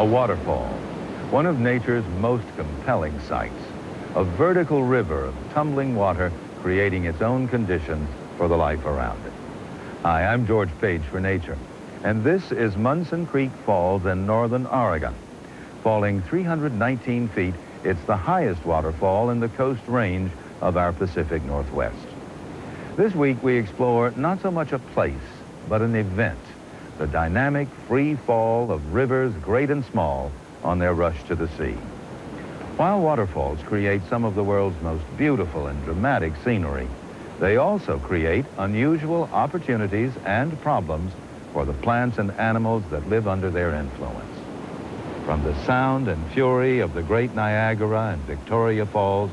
A waterfall, one of nature's most compelling sights. A vertical river of tumbling water creating its own conditions for the life around it. Hi, I'm George Page for Nature, and this is Munson Creek Falls in northern Oregon. Falling 319 feet, it's the highest waterfall in the Coast Range of our Pacific Northwest. This week we explore not so much a place, but an event, the dynamic free fall of rivers great and small on their rush to the sea. While waterfalls create some of the world's most beautiful and dramatic scenery, they also create unusual opportunities and problems for the plants and animals that live under their influence. From the sound and fury of the great Niagara and Victoria Falls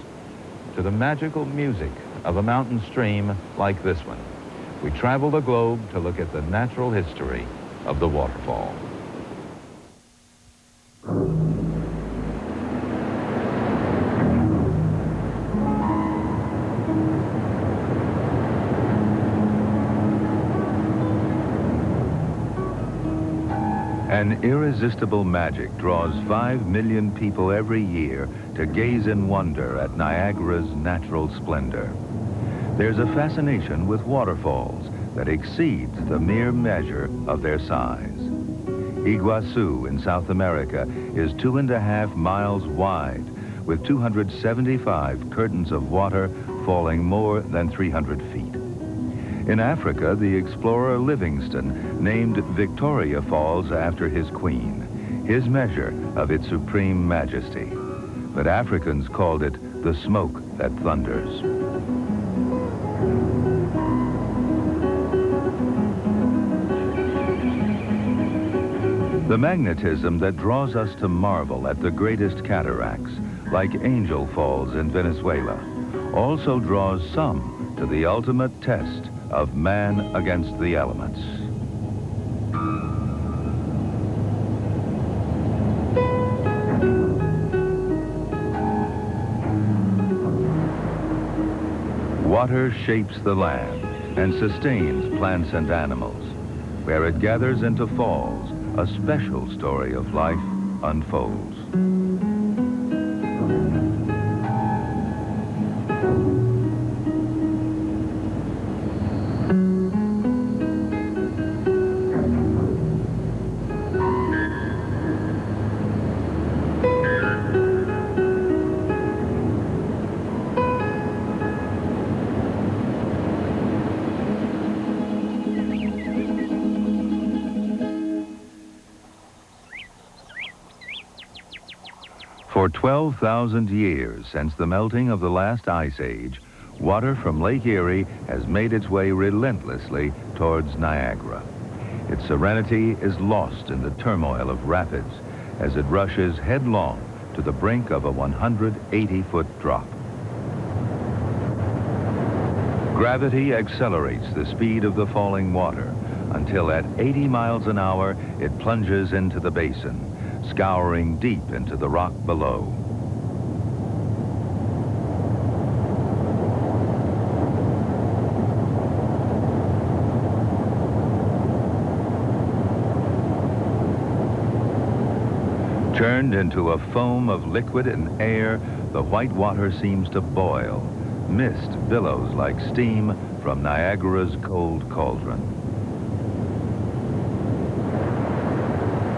to the magical music of a mountain stream like this one, we travel the globe to look at the natural history of the waterfall. An irresistible magic draws 5 million people every year to gaze in wonder at Niagara's natural splendor. There's a fascination with waterfalls that exceeds the mere measure of their size. Iguazu in South America is 2.5 miles wide, with 275 curtains of water falling more than 300 feet. In Africa, the explorer Livingstone named Victoria Falls after his queen, his measure of its supreme majesty. But Africans called it the smoke that thunders. The magnetism that draws us to marvel at the greatest cataracts, like Angel Falls in Venezuela, also draws some to the ultimate test of man against the elements. Water shapes the land and sustains plants and animals. Where it gathers into falls, a special story of life unfolds. For 12,000 years since the melting of the last ice age, water from Lake Erie has made its way relentlessly towards Niagara. Its serenity is lost in the turmoil of rapids as it rushes headlong to the brink of a 180-foot drop. Gravity accelerates the speed of the falling water until at 80 miles an hour it plunges into the basin, scouring deep into the rock below. Turned into a foam of liquid and air, the white water seems to boil. Mist billows like steam from Niagara's cold cauldron.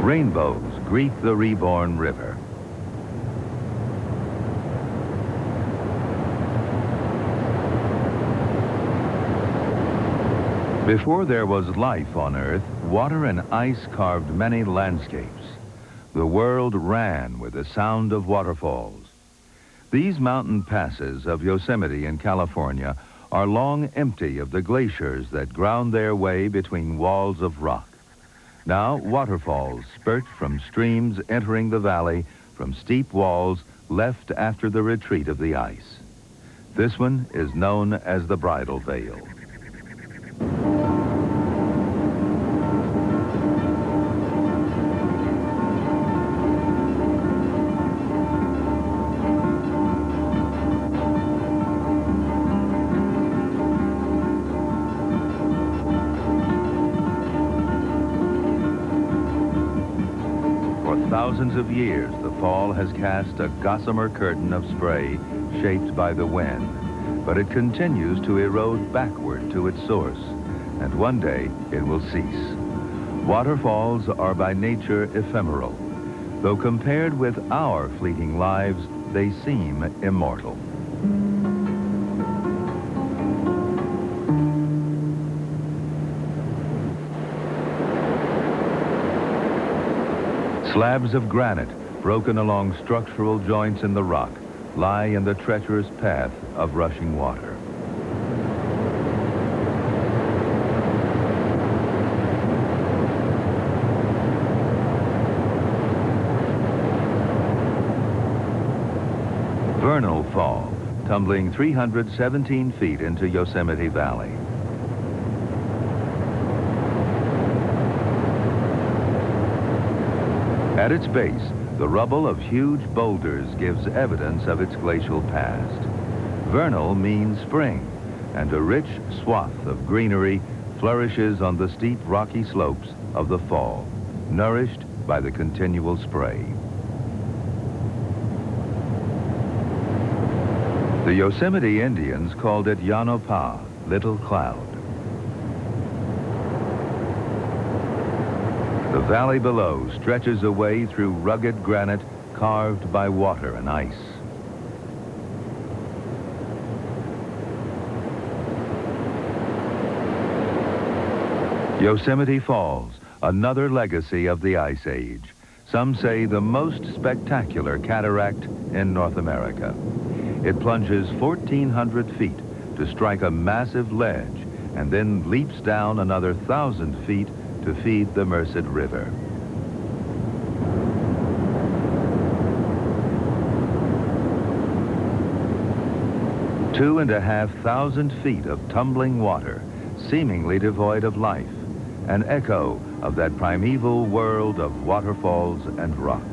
Rainbows greet the reborn river. Before there was life on Earth, water and ice carved many landscapes. The world ran with the sound of waterfalls. These mountain passes of Yosemite in California are long empty of the glaciers that ground their way between walls of rock. Now, waterfalls spurt from streams entering the valley from steep walls left after the retreat of the ice. This one is known as the Bridal Veil. For thousands of years, the fall has cast a gossamer curtain of spray shaped by the wind, but it continues to erode backward to its source, and one day it will cease. Waterfalls are by nature ephemeral, though compared with our fleeting lives, they seem immortal. Slabs of granite, broken along structural joints in the rock, lie in the treacherous path of rushing water. Vernal Fall, tumbling 317 feet into Yosemite Valley. At its base, the rubble of huge boulders gives evidence of its glacial past. Vernal means spring, and a rich swath of greenery flourishes on the steep rocky slopes of the fall, nourished by the continual spray. The Yosemite Indians called it Yanopa, Little Cloud. The valley below stretches away through rugged granite carved by water and ice. Yosemite Falls, another legacy of the Ice Age. Some say the most spectacular cataract in North America. It plunges 1,400 feet to strike a massive ledge and then leaps down another 1,000 feet to feed the Merced River. Two and a half thousand feet of tumbling water, seemingly devoid of life, an echo of that primeval world of waterfalls and rock.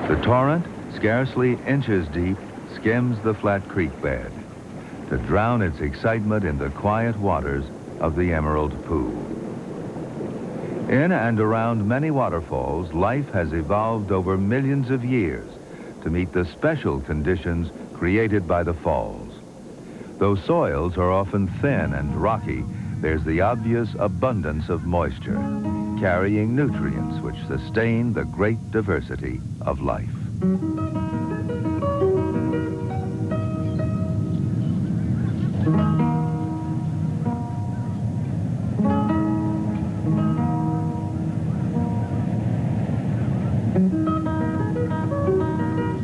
The torrent, scarcely inches deep, skims the flat creek bed to drown its excitement in the quiet waters of the Emerald Pool. In and around many waterfalls, life has evolved over millions of years to meet the special conditions created by the falls. Though soils are often thin and rocky, there's the obvious abundance of moisture, carrying nutrients which sustain the great diversity of life.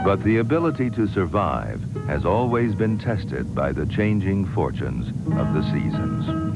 But the ability to survive has always been tested by the changing fortunes of the seasons.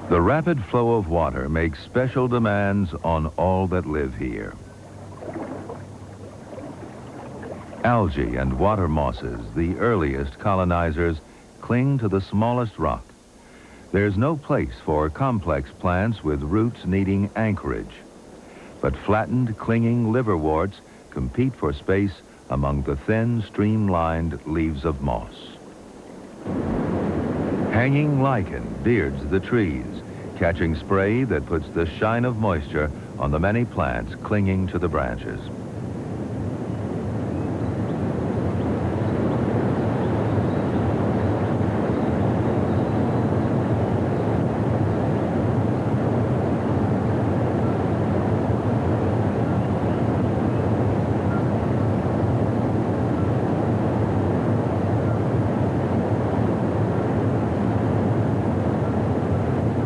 The rapid flow of water makes special demands on all that live here. Algae and water mosses, the earliest colonizers, cling to the smallest rock. There's no place for complex plants with roots needing anchorage. But flattened, clinging liverworts compete for space among the thin, streamlined leaves of moss. Hanging lichen beards the trees, catching spray that puts the shine of moisture on the many plants clinging to the branches.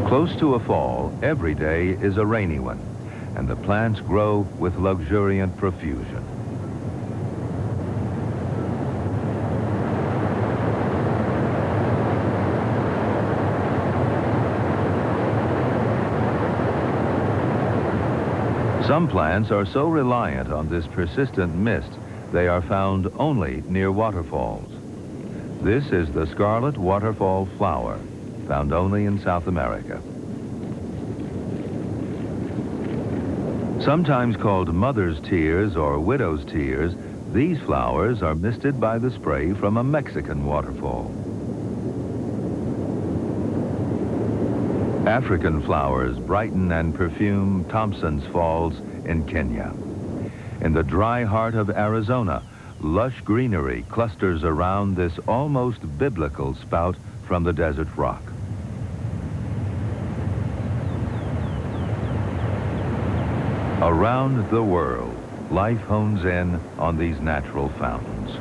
Close to a fall, every day is a rainy one, and the plants grow with luxuriant profusion. Some plants are so reliant on this persistent mist, they are found only near waterfalls. This is the scarlet waterfall flower, found only in South America. Sometimes called mother's tears or widow's tears, these flowers are misted by the spray from a Mexican waterfall. African flowers brighten and perfume Thompson's Falls in Kenya. In the dry heart of Arizona, lush greenery clusters around this almost biblical spout from the desert rock. Around the world, life hones in on these natural fountains.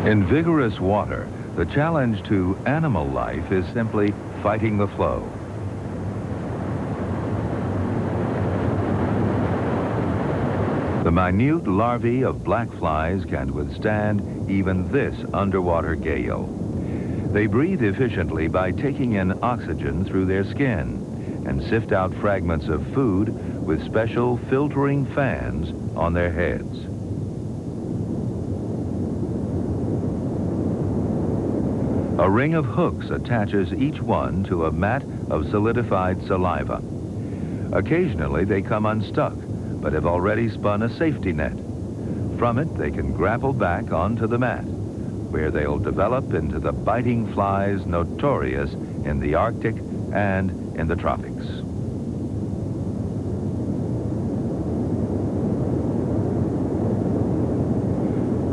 In vigorous water, the challenge to animal life is simply fighting the flow. The minute larvae of black flies can withstand even this underwater gale. They breathe efficiently by taking in oxygen through their skin and sift out fragments of food with special filtering fans on their heads. A ring of hooks attaches each one to a mat of solidified saliva. Occasionally they come unstuck, but have already spun a safety net. From it they can grapple back onto the mat, where they'll develop into the biting flies notorious in the Arctic and in the tropics.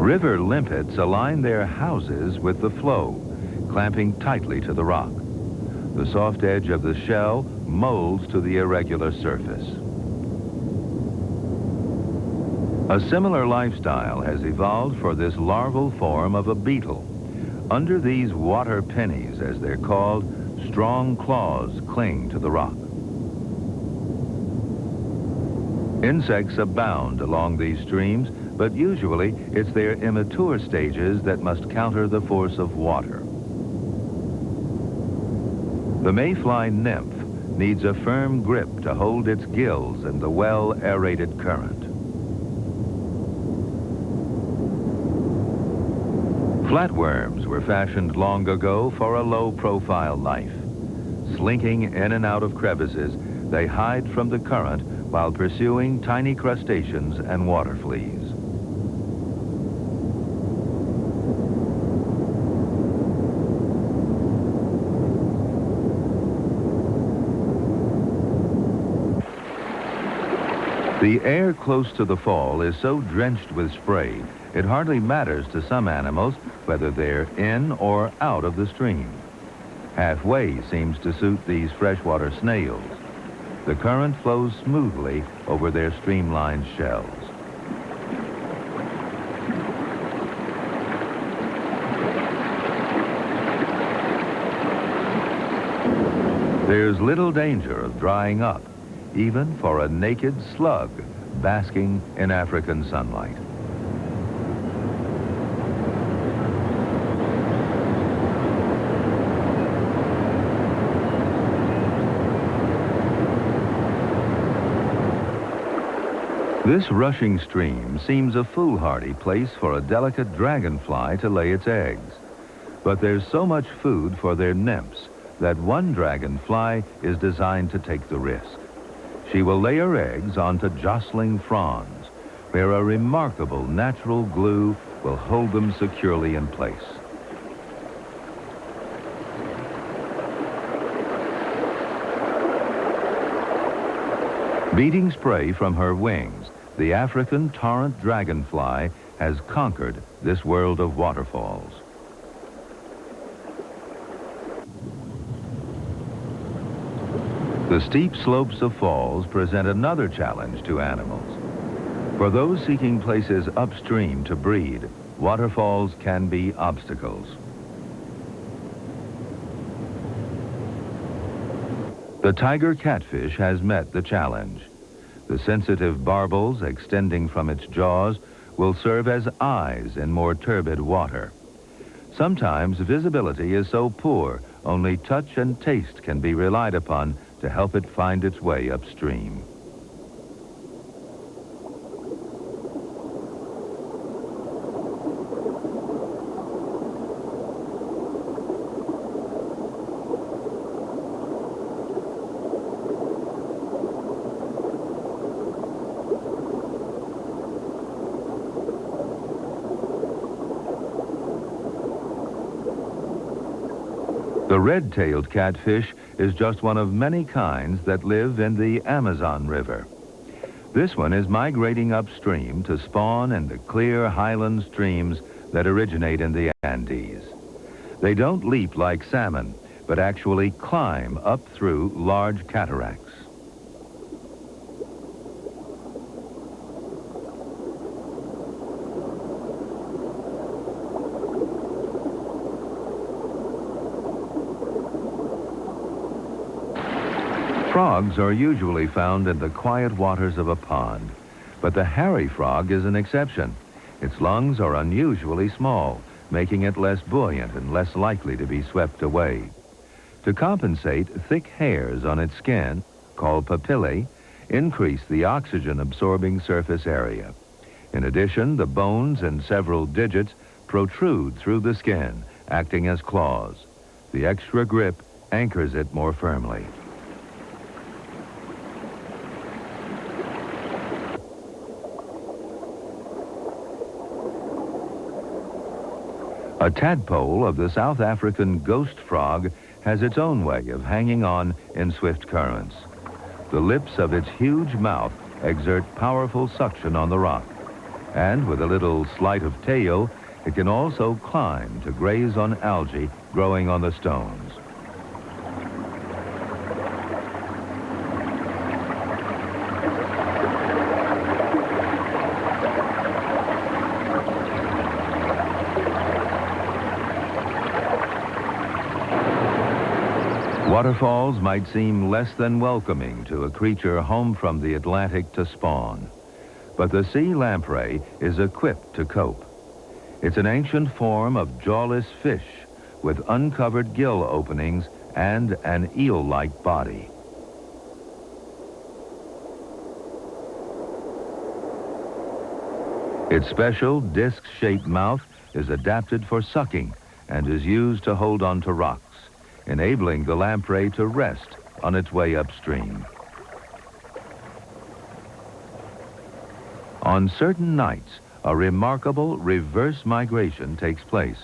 River limpets align their houses with the flow, clamping tightly to the rock. The soft edge of the shell molds to the irregular surface. A similar lifestyle has evolved for this larval form of a beetle. Under these water pennies, as they're called, strong claws cling to the rock. Insects abound along these streams, but usually it's their immature stages that must counter the force of water. The mayfly nymph needs a firm grip to hold its gills in the well-aerated current. Flatworms were fashioned long ago for a low-profile life. Slinking in and out of crevices, they hide from the current while pursuing tiny crustaceans and water fleas. The air close to the fall is so drenched with spray, it hardly matters to some animals whether they're in or out of the stream. Halfway seems to suit these freshwater snails. The current flows smoothly over their streamlined shells. There's little danger of drying up, even for a naked slug basking in African sunlight. This rushing stream seems a foolhardy place for a delicate dragonfly to lay its eggs. But there's so much food for their nymphs that one dragonfly is designed to take the risk. She will lay her eggs onto jostling fronds, where a remarkable natural glue will hold them securely in place. Beating spray from her wings, the African torrent dragonfly has conquered this world of waterfalls. The steep slopes of falls present another challenge to animals. For those seeking places upstream to breed, waterfalls can be obstacles. The tiger catfish has met the challenge. The sensitive barbels extending from its jaws will serve as eyes in more turbid water. Sometimes visibility is so poor, only touch and taste can be relied upon to help it find its way upstream. The red-tailed catfish is just one of many kinds that live in the Amazon River. This one is migrating upstream to spawn in the clear highland streams that originate in the Andes. They don't leap like salmon, but actually climb up through large cataracts. Frogs are usually found in the quiet waters of a pond, but the hairy frog is an exception. Its lungs are unusually small, making it less buoyant and less likely to be swept away. To compensate, thick hairs on its skin, called papillae, increase the oxygen-absorbing surface area. In addition, the bones and several digits protrude through the skin, acting as claws. The extra grip anchors it more firmly. A tadpole of the South African ghost frog has its own way of hanging on in swift currents. The lips of its huge mouth exert powerful suction on the rock, and with a little sleight of tail, it can also climb to graze on algae growing on the stones. Waterfalls might seem less than welcoming to a creature home from the Atlantic to spawn, but the sea lamprey is equipped to cope. It's an ancient form of jawless fish with uncovered gill openings and an eel-like body. Its special disc-shaped mouth is adapted for sucking and is used to hold onto rocks, enabling the lamprey to rest on its way upstream. On certain nights, a remarkable reverse migration takes place.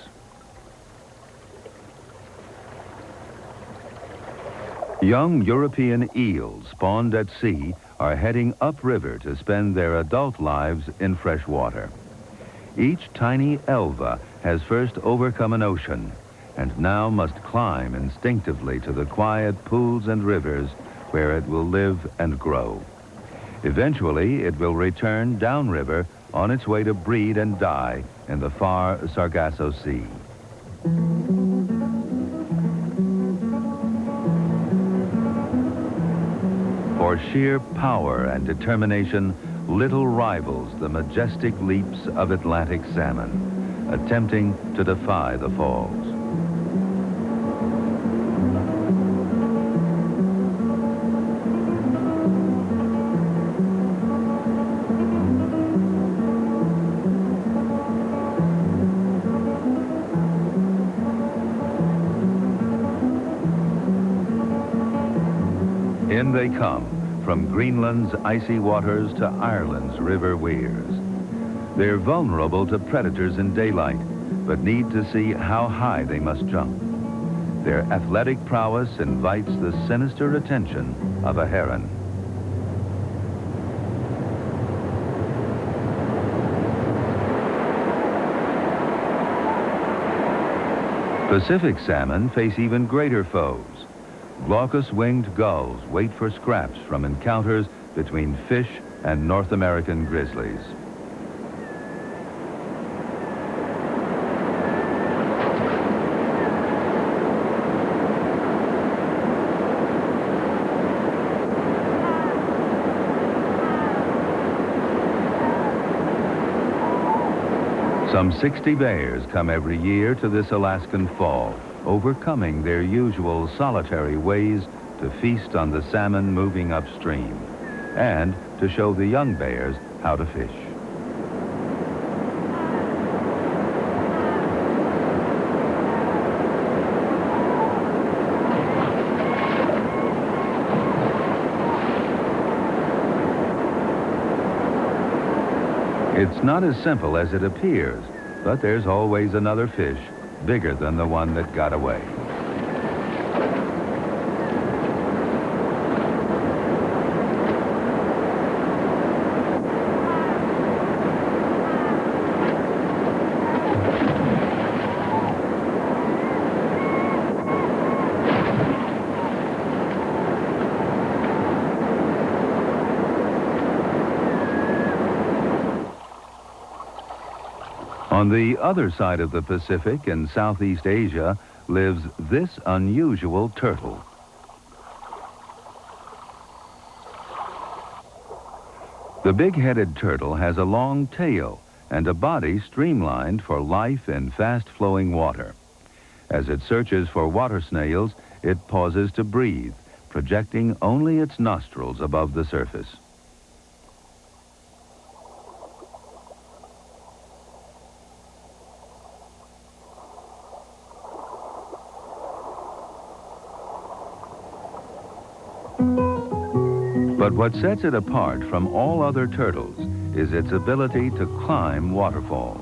Young European eels spawned at sea are heading upriver to spend their adult lives in fresh water. Each tiny elva has first overcome an ocean and now must climb instinctively to the quiet pools and rivers where it will live and grow. Eventually, it will return downriver on its way to breed and die in the far Sargasso Sea. For sheer power and determination, little rivals the majestic leaps of Atlantic salmon, attempting to defy the falls. In they come, from Greenland's icy waters to Ireland's river weirs. They're vulnerable to predators in daylight, but need to see how high they must jump. Their athletic prowess invites the sinister attention of a heron. Pacific salmon face even greater foes. Glaucous-winged gulls wait for scraps from encounters between fish and North American grizzlies. Some 60 bears come every year to this Alaskan fall, overcoming their usual solitary ways to feast on the salmon moving upstream and to show the young bears how to fish. It's not as simple as it appears, but there's always another fish bigger than the one that got away. On the other side of the Pacific in Southeast Asia lives this unusual turtle. The big-headed turtle has a long tail and a body streamlined for life in fast-flowing water. As it searches for water snails, it pauses to breathe, projecting only its nostrils above the surface. But what sets it apart from all other turtles is its ability to climb waterfalls.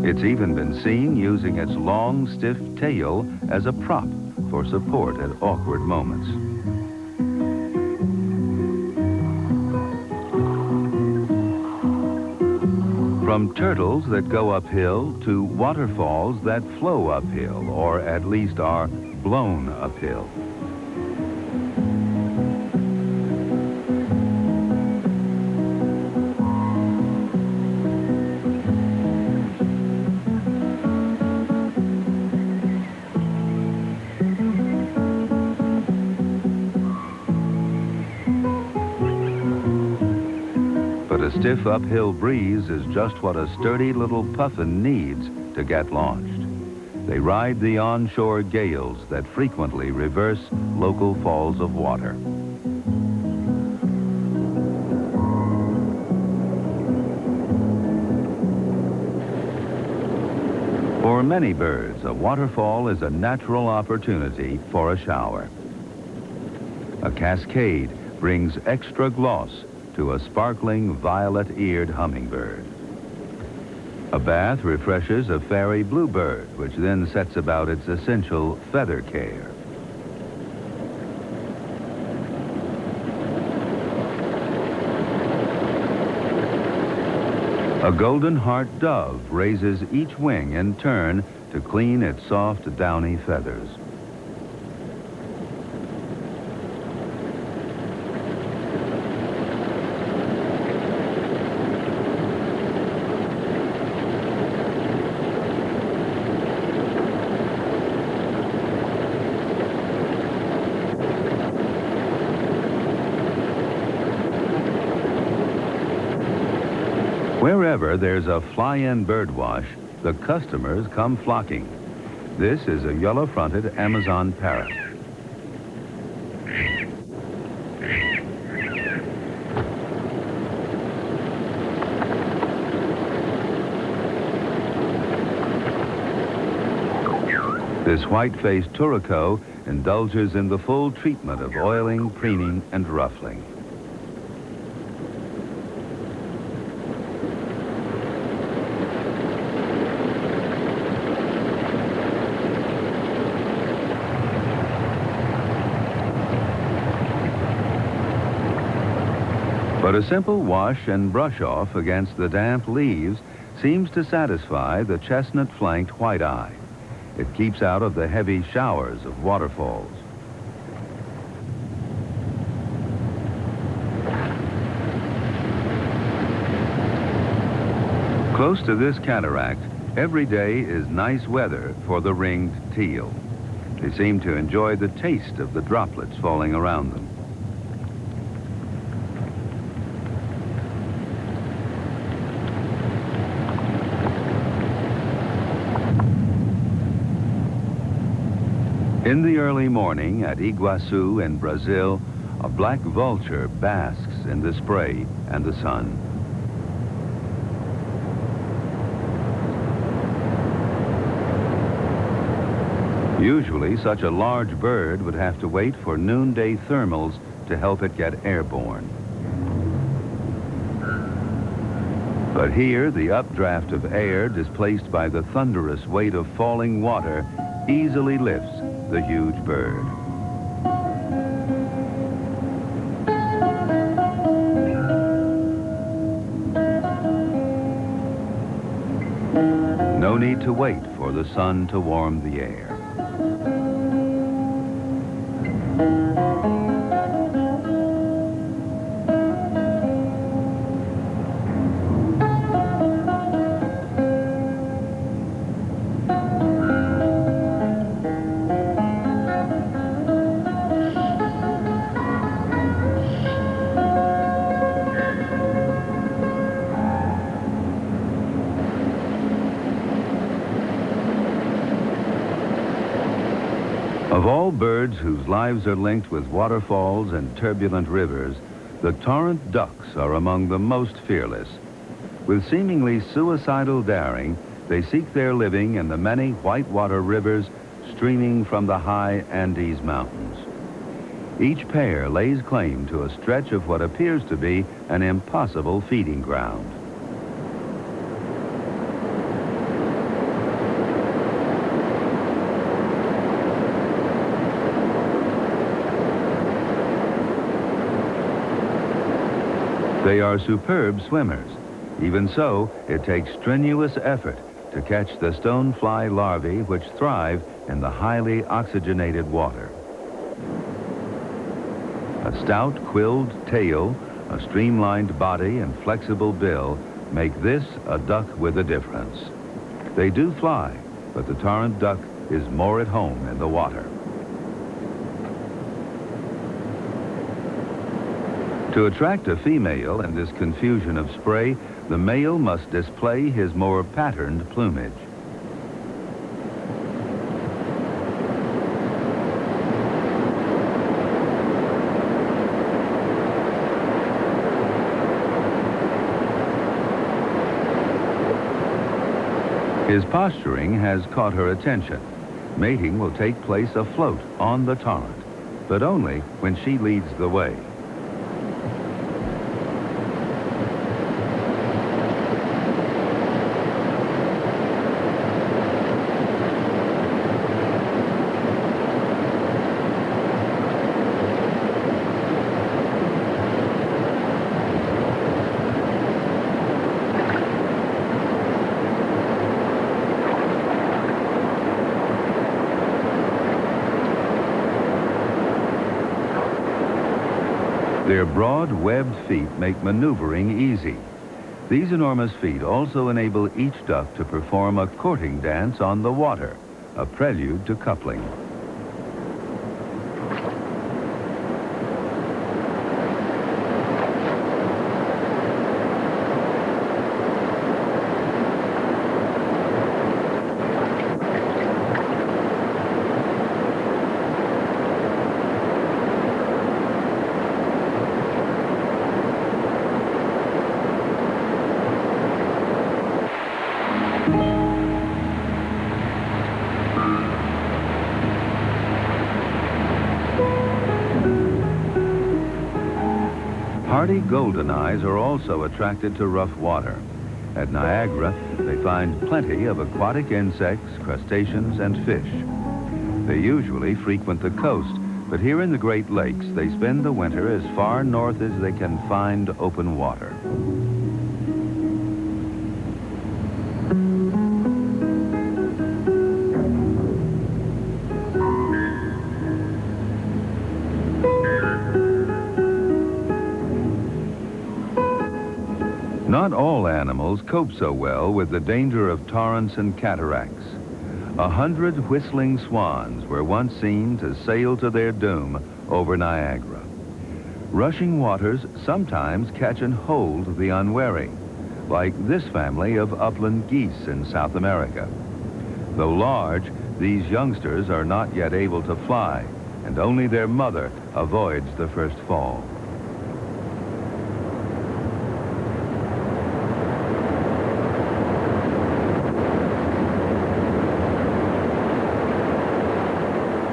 It's even been seen using its long, stiff tail as a prop for support at awkward moments. From turtles that go uphill to waterfalls that flow uphill, or at least are blown uphill. But a stiff uphill breeze is just what a sturdy little puffin needs to get launched. They ride the onshore gales that frequently reverse local falls of water. For many birds, a waterfall is a natural opportunity for a shower. A cascade brings extra gloss to a sparkling violet-eared hummingbird. A bath refreshes a fairy bluebird, which then sets about its essential feather care. A golden heart dove raises each wing in turn to clean its soft, downy feathers. Wherever there's a fly-in bird wash, the customers come flocking. This is a yellow-fronted Amazon parrot. This white-faced turaco indulges in the full treatment of oiling, preening, and ruffling. But a simple wash and brush off against the damp leaves seems to satisfy the chestnut-flanked white-eye. It keeps out of the heavy showers of waterfalls. Close to this cataract, every day is nice weather for the ringed teal. They seem to enjoy the taste of the droplets falling around them. In the early morning at Iguazu in Brazil, a black vulture basks in the spray and the sun. Usually, such a large bird would have to wait for noonday thermals to help it get airborne. But here, the updraft of air displaced by the thunderous weight of falling water easily lifts the huge bird. No need to wait for the sun to warm the air. Of all birds whose lives are linked with waterfalls and turbulent rivers, the torrent ducks are among the most fearless. With seemingly suicidal daring, they seek their living in the many whitewater rivers streaming from the high Andes Mountains. Each pair lays claim to a stretch of what appears to be an impossible feeding ground. They are superb swimmers. Even so, it takes strenuous effort to catch the stonefly larvae which thrive in the highly oxygenated water. A stout quilled tail, a streamlined body, and flexible bill make this a duck with a difference. They do fly, but the torrent duck is more at home in the water. To attract a female in this confusion of spray, the male must display his more patterned plumage. His posturing has caught her attention. Mating will take place afloat on the torrent, but only when she leads the way. Their broad, webbed feet make maneuvering easy. These enormous feet also enable each duck to perform a courting dance on the water, a prelude to coupling. Hardy goldeneyes are also attracted to rough water. At Niagara, they find plenty of aquatic insects, crustaceans, and fish. They usually frequent the coast, but here in the Great Lakes, they spend the winter as far north as they can find open water. Not all animals cope so well with the danger of torrents and cataracts. 100 whistling swans were once seen to sail to their doom over Niagara. Rushing waters sometimes catch and hold the unwary, like this family of upland geese in South America. Though large, these youngsters are not yet able to fly, and only their mother avoids the first fall.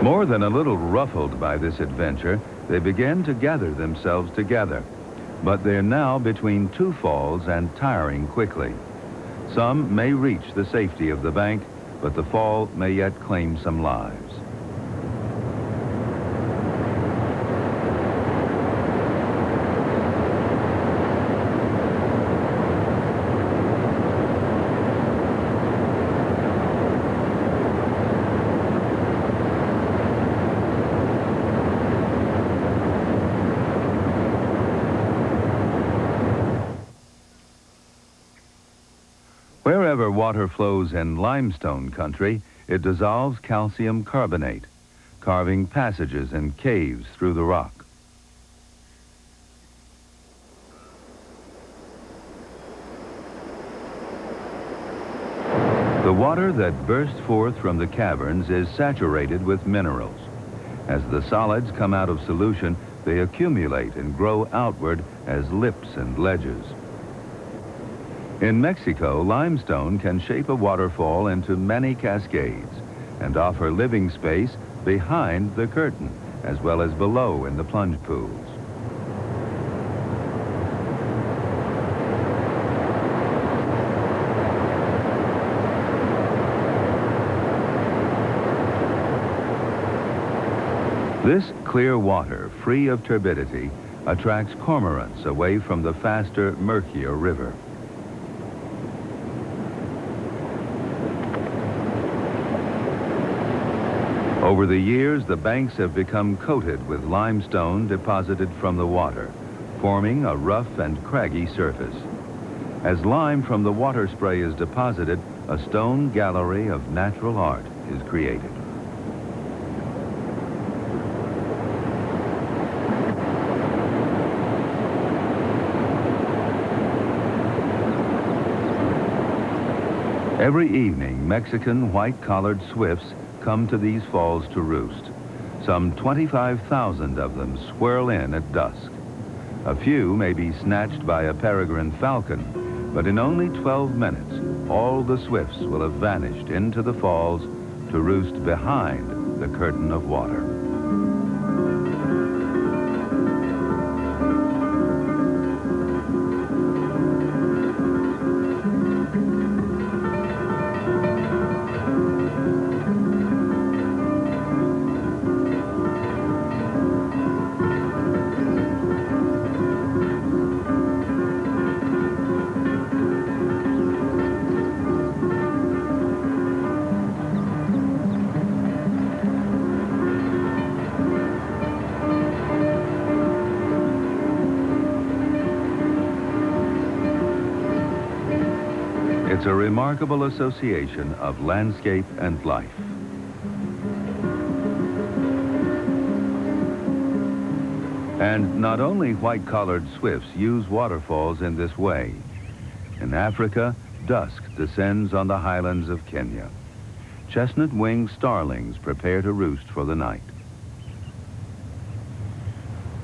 More than a little ruffled by this adventure, they begin to gather themselves together. But they're now between two falls and tiring quickly. Some may reach the safety of the bank, but the fall may yet claim some lives. Wherever water flows in limestone country, it dissolves calcium carbonate, carving passages and caves through the rock. The water that bursts forth from the caverns is saturated with minerals. As the solids come out of solution, they accumulate and grow outward as lips and ledges. In Mexico, limestone can shape a waterfall into many cascades and offer living space behind the curtain, as well as below in the plunge pools. This clear water, free of turbidity, attracts cormorants away from the faster, murkier river. Over the years, the banks have become coated with limestone deposited from the water, forming a rough and craggy surface. As lime from the water spray is deposited, a stone gallery of natural art is created. Every evening, Mexican white-collared swifts come to these falls to roost. Some 25,000 of them swirl in at dusk. A few may be snatched by a peregrine falcon, but in only 12 minutes, all the swifts will have vanished into the falls to roost behind the curtain of water. It's a remarkable association of landscape and life. And not only white-collared swifts use waterfalls in this way. In Africa, dusk descends on the highlands of Kenya. Chestnut-winged starlings prepare to roost for the night.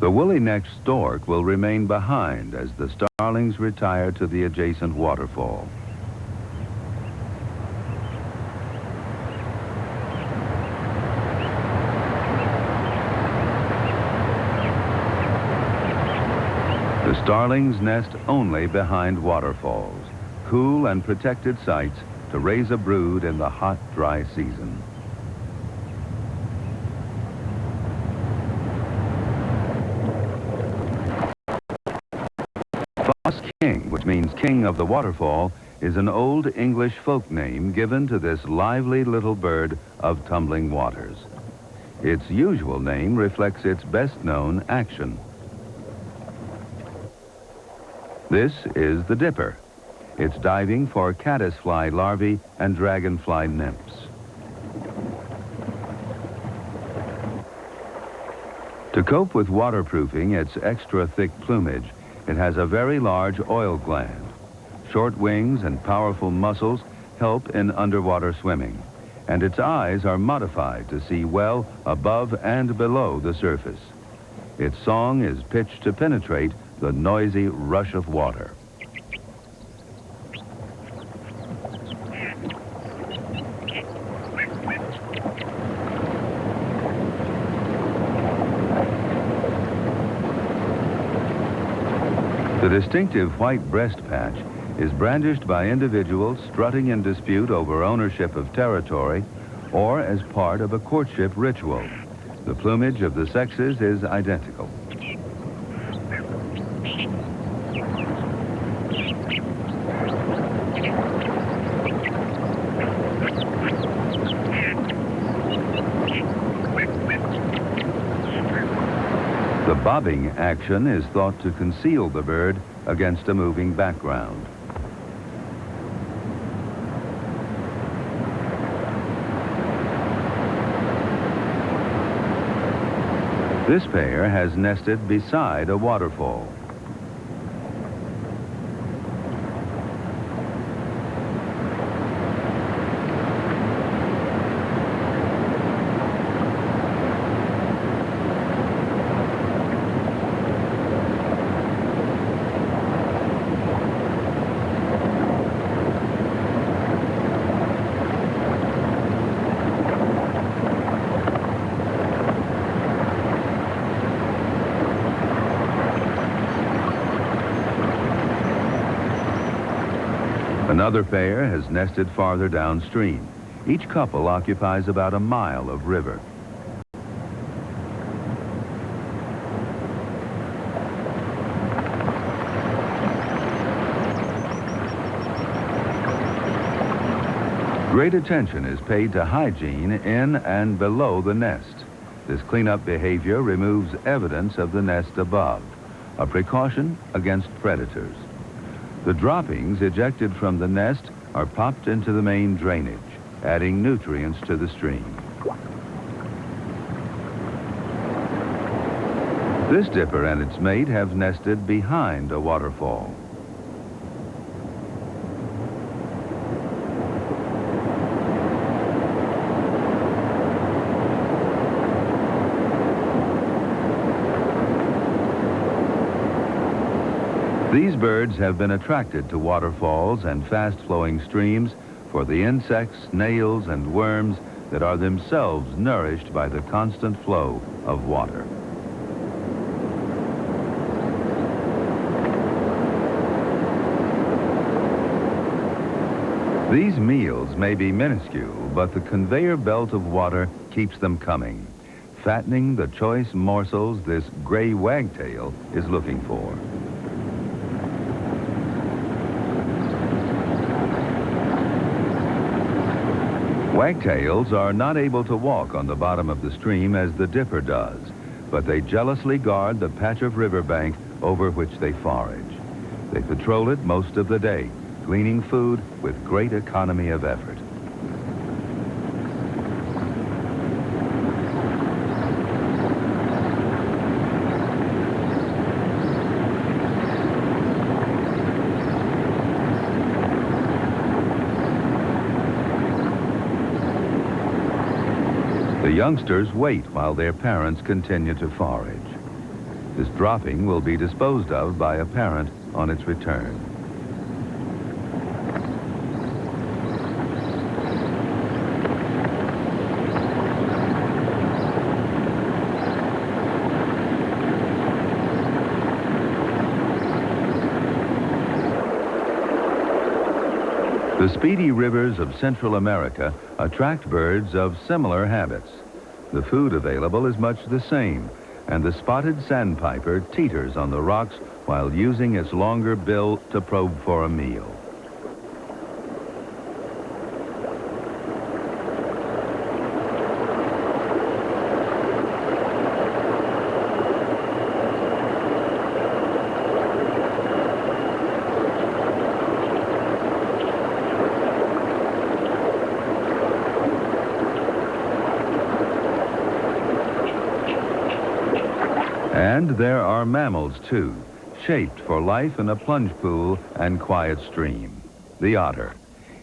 The woolly-necked stork will remain behind as the starlings retire to the adjacent waterfall. The starlings nest only behind waterfalls, cool and protected sites to raise a brood in the hot, dry season. Foss King, which means king of the waterfall, is an old English folk name given to this lively little bird of tumbling waters. Its usual name reflects its best-known action. This is the dipper. It's diving for caddisfly larvae and dragonfly nymphs. To cope with waterproofing its extra thick plumage, it has a very large oil gland. Short wings and powerful muscles help in underwater swimming, and its eyes are modified to see well above and below the surface. Its song is pitched to penetrate the noisy rush of water. The distinctive white breast patch is brandished by individuals strutting in dispute over ownership of territory or as part of a courtship ritual. The plumage of the sexes is identical. The bobbing action is thought to conceal the bird against a moving background. This pair has nested beside a waterfall. Another pair has nested farther downstream. Each couple occupies about a mile of river. Great attention is paid to hygiene in and below the nest. This cleanup behavior removes evidence of the nest above, a precaution against predators. The droppings ejected from the nest are popped into the main drainage, adding nutrients to the stream. This dipper and its mate have nested behind a waterfall. These birds have been attracted to waterfalls and fast-flowing streams for the insects, snails, and worms that are themselves nourished by the constant flow of water. These meals may be minuscule, but the conveyor belt of water keeps them coming, fattening the choice morsels this gray wagtail is looking for. Wagtails are not able to walk on the bottom of the stream as the dipper does, but they jealously guard the patch of riverbank over which they forage. They patrol it most of the day, gleaning food with great economy of effort. The youngsters wait while their parents continue to forage. This dropping will be disposed of by a parent on its return. The speedy rivers of Central America attract birds of similar habits. The food available is much the same, and the spotted sandpiper teeters on the rocks while using its longer bill to probe for a meal. And there are mammals, too, shaped for life in a plunge pool and quiet stream. The otter.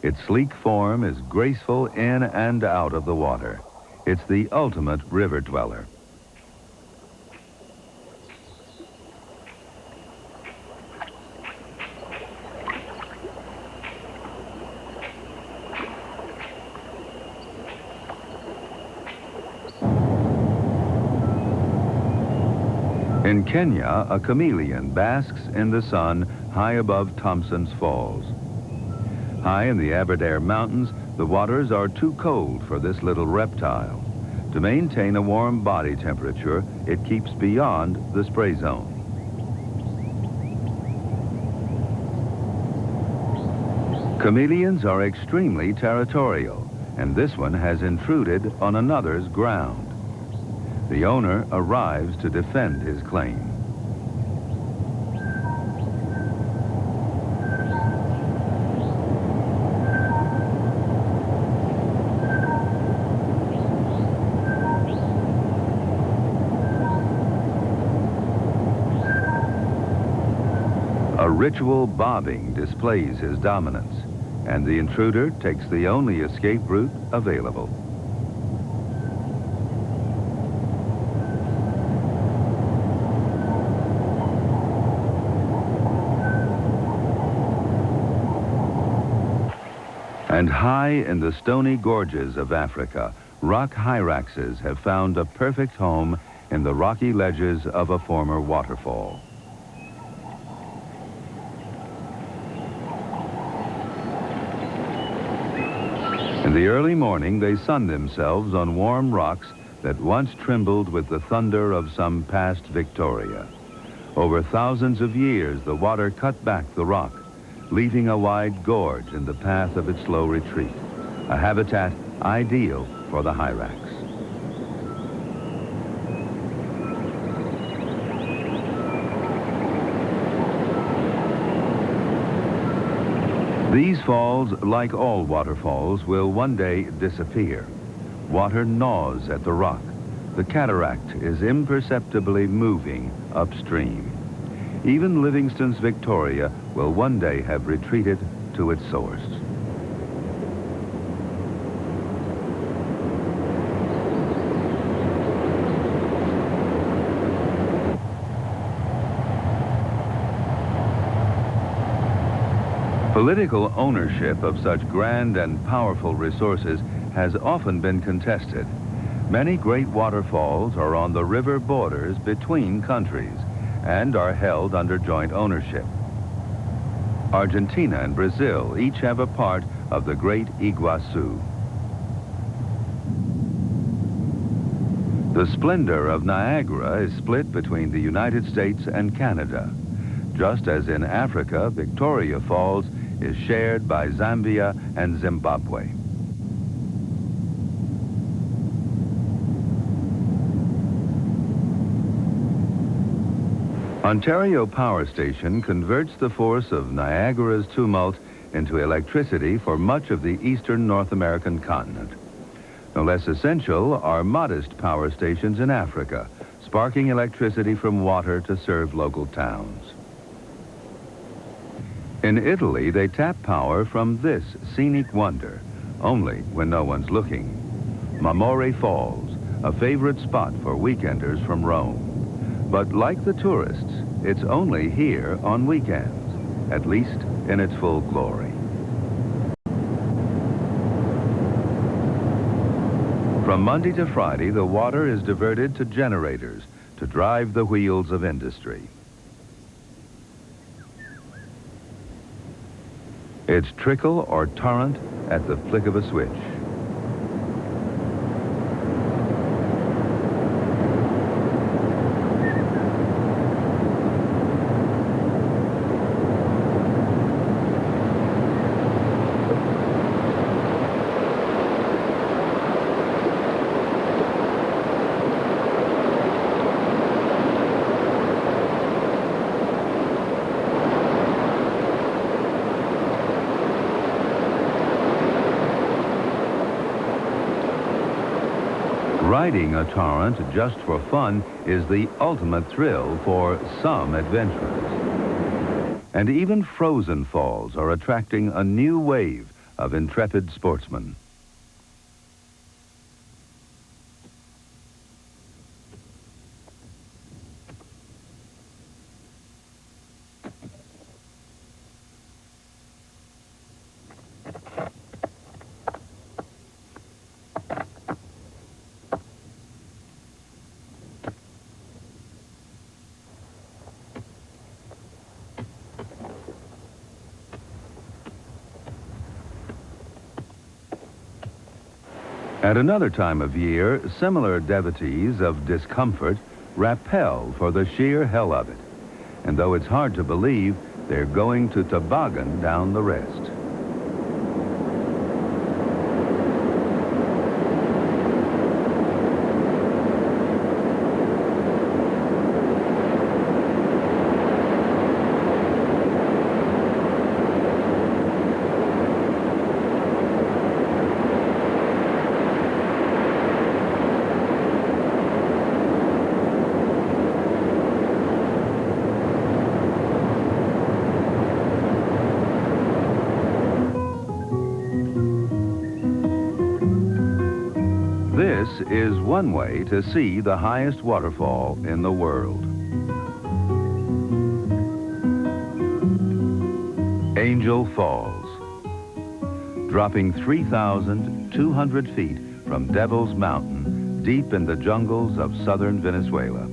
Its sleek form is graceful in and out of the water. It's the ultimate river dweller. In Kenya, a chameleon basks in the sun high above Thompson's Falls. High in the Aberdare Mountains, the waters are too cold for this little reptile. To maintain a warm body temperature, it keeps beyond the spray zone. Chameleons are extremely territorial, and this one has intruded on another's ground. The owner arrives to defend his claim. A ritual bobbing displays his dominance, and the intruder takes the only escape route available. And high in the stony gorges of Africa, rock hyraxes have found a perfect home in the rocky ledges of a former waterfall. In the early morning, they sun themselves on warm rocks that once trembled with the thunder of some past Victoria. Over thousands of years, the water cut back the rock, leaving a wide gorge in the path of its slow retreat, a habitat ideal for the hyrax. These falls, like all waterfalls, will one day disappear. Water gnaws at the rock. The cataract is imperceptibly moving upstream. Even Livingston's Victoria will one day have retreated to its source. Political ownership of such grand and powerful resources has often been contested. Many great waterfalls are on the river borders between countries and are held under joint ownership. Argentina and Brazil each have a part of the Great Iguazu. The splendor of Niagara is split between the United States and Canada, just as in Africa, Victoria Falls is shared by Zambia and Zimbabwe. Ontario Power Station converts the force of Niagara's tumult into electricity for much of the eastern North American continent. No less essential are modest power stations in Africa, sparking electricity from water to serve local towns. In Italy, they tap power from this scenic wonder, only when no one's looking. Mamore Falls, a favorite spot for weekenders from Rome. But like the tourists, it's only here on weekends, at least in its full glory. From Monday to Friday, the water is diverted to generators to drive the wheels of industry. It's trickle or torrent at the flick of a switch. Riding a torrent just for fun is the ultimate thrill for some adventurers. And even frozen falls are attracting a new wave of intrepid sportsmen. At another time of year, similar devotees of discomfort rappel for the sheer hell of it. And though it's hard to believe, they're going to toboggan down the rest. This is one way to see the highest waterfall in the world. Angel Falls, dropping 3,200 feet from Devil's Mountain, deep in the jungles of southern Venezuela.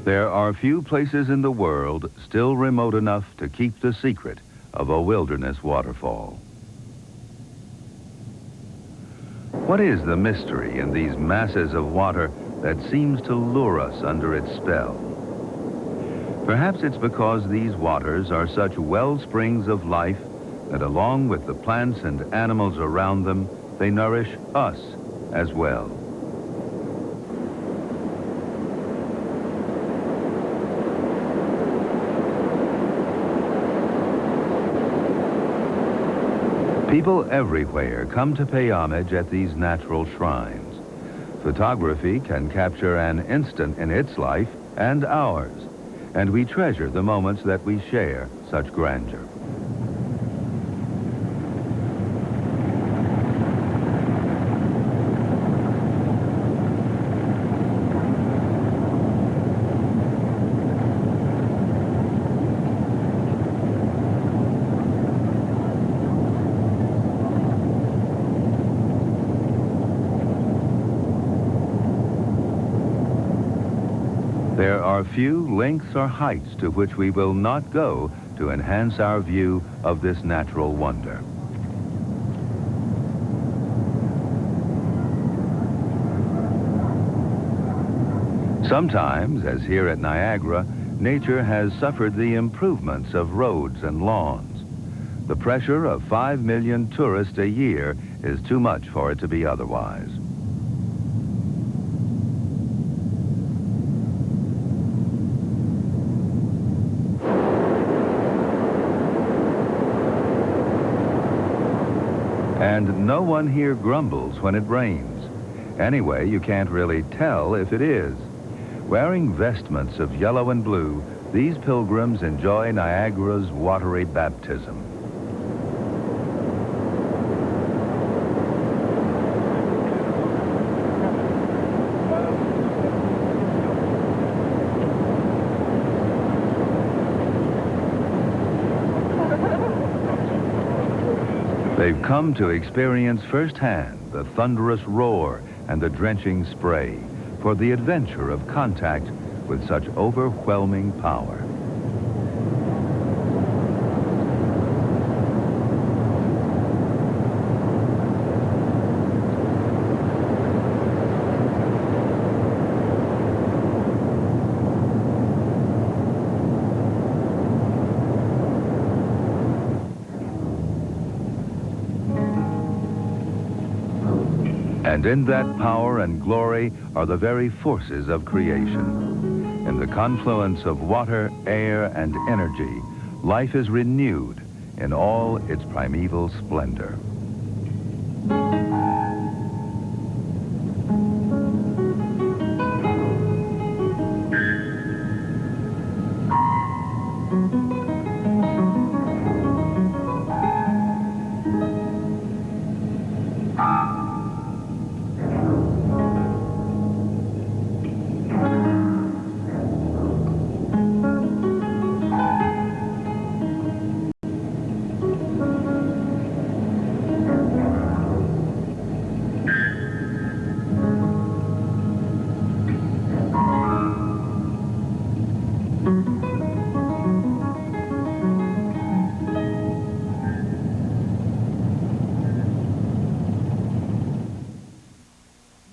There are few places in the world still remote enough to keep the secret of a wilderness waterfall. What is the mystery in these masses of water that seems to lure us under its spell? Perhaps it's because these waters are such wellsprings of life that along with the plants and animals around them, they nourish us as well. People everywhere come to pay homage at these natural shrines. Photography can capture an instant in its life and ours, and we treasure the moments that we share such grandeur. There are few lengths or heights to which we will not go to enhance our view of this natural wonder. Sometimes, as here at Niagara, nature has suffered the improvements of roads and lawns. The pressure of 5 million tourists a year is too much for it to be otherwise. And no one here grumbles when it rains. Anyway, you can't really tell if it is. Wearing vestments of yellow and blue, these pilgrims enjoy Niagara's watery baptism. They've come to experience firsthand the thunderous roar and the drenching spray for the adventure of contact with such overwhelming power. And in that power and glory are the very forces of creation. In the confluence of water, air, and energy, life is renewed in all its primeval splendor.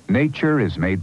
Nature is made